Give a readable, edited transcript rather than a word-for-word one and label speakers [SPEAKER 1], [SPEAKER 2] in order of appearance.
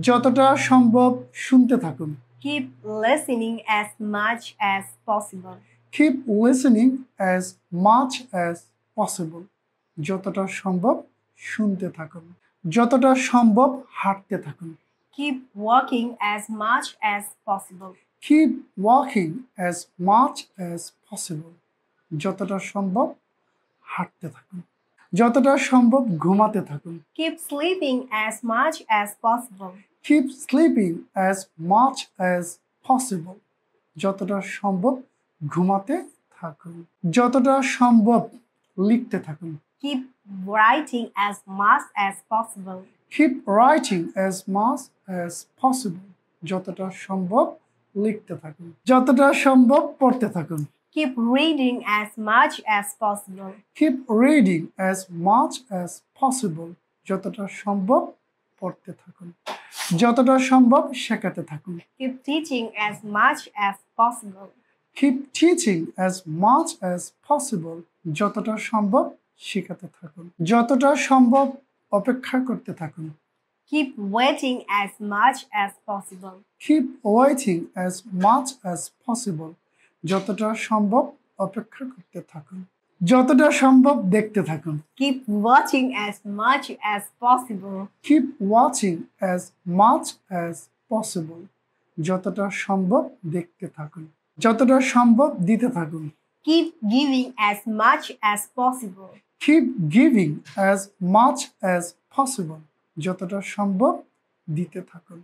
[SPEAKER 1] যতটা সম্ভব শুনতে থাকুন।
[SPEAKER 2] Keep listening as much as possible.
[SPEAKER 1] Keep listening as much as possible. যতটা সম্ভব শুনতে থাকুন। যতটা সম্ভব হাঁটতে থাকুন।
[SPEAKER 2] Keep walking as much as possible.
[SPEAKER 1] Keep walking as much as possible. যতটা সম্ভব হাঁটতে থাকুন। যতটা সম্ভব ঘুমাতে থাকুন।
[SPEAKER 2] Keep sleeping as much as possible.
[SPEAKER 1] Keep sleeping as much as possible. যতটা সম্ভব ঘুমাতে থাকুন। যতটা সম্ভব লিখতে থাকুন।
[SPEAKER 2] Keep writing as much as possible.
[SPEAKER 1] Keep writing as much as possible. যতটা সম্ভব লিখতে থাকুন। যতটা সম্ভব পড়তে থাকুন।
[SPEAKER 2] Keep reading as much as possible.
[SPEAKER 1] Keep reading as much as possible. যতটা সম্ভব পড়তে থাকুন। যতটা সম্ভব শেখাতে থাকুন।
[SPEAKER 2] Keep teaching as much as possible.
[SPEAKER 1] Keep teaching as much as possible. যতটা সম্ভব শেখাতে থাকুন। যতটা সম্ভব অপেক্ষা করতে থাকুন।
[SPEAKER 2] Keep waiting as much as possible.
[SPEAKER 1] Keep waiting as much as possible. যতটা সম্ভব অপেক্ষা করতে থাকুন। যতটা সম্ভব দেখতে থাকুন।
[SPEAKER 2] Keep watching as much as possible.
[SPEAKER 1] Keep watching as much as possible. যতটা সম্ভব দেখতে থাকুন। যতটা সম্ভব দিতে থাকুন।
[SPEAKER 2] Keep giving as much as possible.
[SPEAKER 1] Keep giving as much as possible. যতটা সম্ভব দিতে থাকুন।